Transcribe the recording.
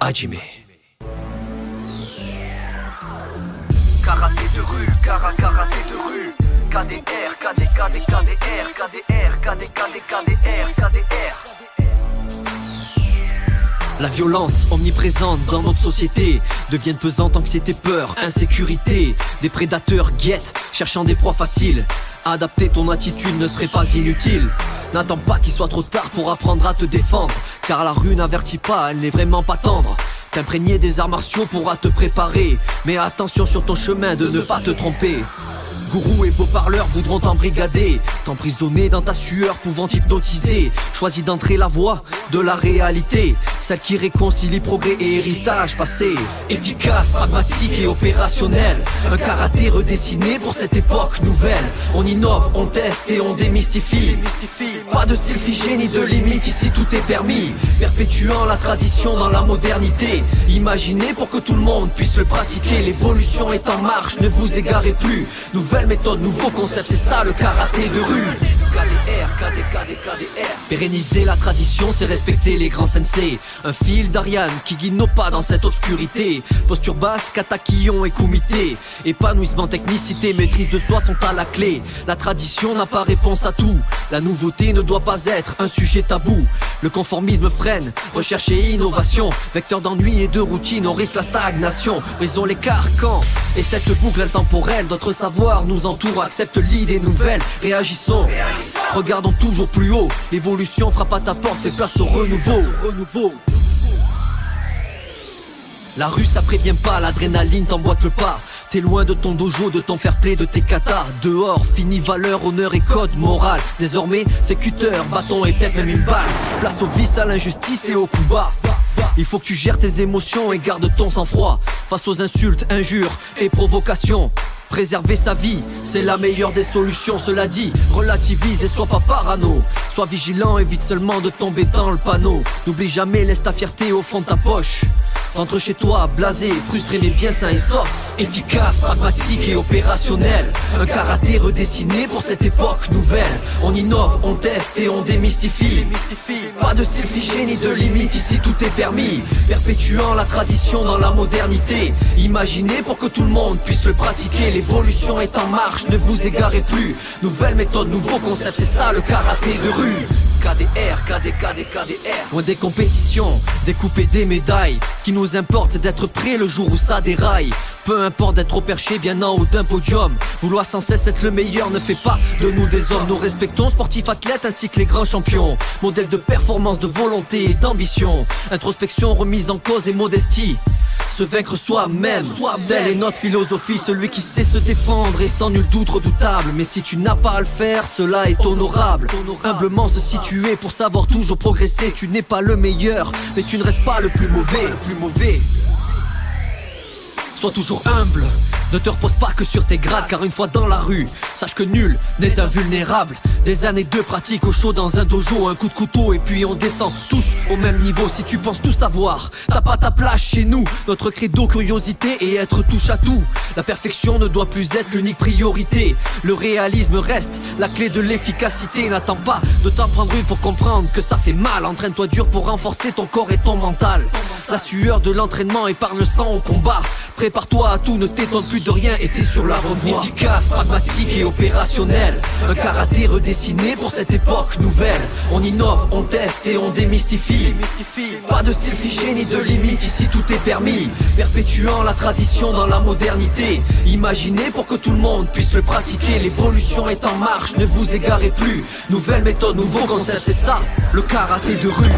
Hajime. Karaté de rue, karaté de rue. KDR, KDR, KDR, KDR, KDR. La violence omniprésente dans notre société devient pesante, anxiété, peur, insécurité. Des prédateurs guettent, cherchant des proies faciles. Adapter ton attitude ne serait pas inutile. N'attends pas qu'il soit trop tard pour apprendre à te défendre, car la rue n'avertit pas, elle n'est vraiment pas tendre. T'imprégner des arts martiaux pourra te préparer, mais attention sur ton chemin de ne pas te tromper. Gourous et beaux parleurs voudront t'embrigader, t'emprisonner dans ta sueur pouvant t'hypnotiser. Choisis d'entrer la voie de la réalité, celle qui réconcilie progrès et héritage passé. Efficace, pragmatique et opérationnel, un karaté redessiné pour cette époque nouvelle. On innove, on teste et on démystifie. Pas de style figé ni de limite, ici tout est permis. Perpétuant la tradition dans la modernité, imaginez pour que tout le monde puisse le pratiquer. L'évolution est en marche, ne vous égarez plus. Nouvelle méthode, nouveau concept, c'est ça le karaté de rue. KDR. Pérenniser la tradition, c'est respecter les grands sensei. Un fil d'Ariane qui guide nos pas dans cette obscurité. Posture basse, kata, kion et kumité. Épanouissement, technicité, maîtrise de soi sont à la clé. La tradition n'a pas réponse à tout. La nouveauté ne doit pas être un sujet tabou. Le conformisme freine, recherche et innovation. Vecteur d'ennui et de routine, on risque la stagnation. Brisons les carcans et cette boucle intemporelle. D'autres savoirs nous entourent, accepte l'idée nouvelle. Réagissons, regardons toujours plus haut. L'évolution frappe à ta porte, fait place au renouveau. La rue ça prévient pas, l'adrénaline t'emboîte le pas. T'es loin de ton dojo, de ton fair play, de tes katas. Dehors, fini valeur, honneur et code moral. Désormais, c'est cutter, bâton et peut-être même une balle. Place au vice, à l'injustice et au coup bas. Il faut que tu gères tes émotions et gardes ton sang-froid face aux insultes, injures et provocations. Préserver sa vie, c'est la meilleure des solutions. Cela dit, relativise et sois pas parano. Sois vigilant, évite seulement de tomber dans le panneau. N'oublie jamais, laisse ta fierté au fond de ta poche. Rentre chez toi, blasé, frustré mais bien sain et sauf. Efficace, pragmatique et opérationnel. Un karaté redessiné pour cette époque nouvelle. On innove, on teste et on démystifie. Pas de style figé ni de limite, ici tout est permis. Perpétuant la tradition dans la modernité. Imaginez pour que tout le monde puisse le pratiquer. L'évolution est en marche, ne vous égarez plus. Nouvelle méthode, nouveau concept, c'est ça le karaté de rue. KDR. Loin des compétitions, découper des médailles. Ce qui nous importe c'est d'être prêt le jour où ça déraille. Peu importe d'être au perché bien en haut d'un podium. Vouloir sans cesse être le meilleur ne fait pas de nous des hommes. Nous respectons sportifs, athlètes ainsi que les grands champions. Modèle de performance, de volonté et d'ambition. Introspection, remise en cause et modestie. Se vaincre soi-même, telle est notre philosophie. Celui qui sait se défendre est sans nul doute redoutable. Mais si tu n'as pas à le faire, cela est honorable. Humblement se situer pour savoir toujours progresser. Tu n'es pas le meilleur, mais tu ne restes pas le plus mauvais. Sois toujours humble, ne te repose pas que sur tes grades. Car une fois dans la rue, sache que nul n'est invulnérable. Des années de pratique au chaud dans un dojo. Un coup de couteau et puis on descend tous au même niveau. Si tu penses tout savoir, t'as pas ta place chez nous. Notre credo, curiosité et être touche à tout. La perfection ne doit plus être l'unique priorité. Le réalisme reste la clé de l'efficacité. N'attends pas de t'en prendre une pour comprendre que ça fait mal. Entraîne-toi dur pour renforcer ton corps et ton mental. La sueur de l'entraînement épargne le sang au combat. Prépare-toi à tout, ne t'étonne plus de rien et t'es sur la bonne voie. Efficace, pragmatique et opérationnel. Un karaté redessiné pour cette époque nouvelle. On innove, on teste et on démystifie. Pas de style figé ni de limite, ici tout est permis. Perpétuant la tradition dans la modernité. Imaginez pour que tout le monde puisse le pratiquer. L'évolution est en marche, ne vous égarez plus. Nouvelle méthode, nouveau concept, c'est ça, le karaté de rue.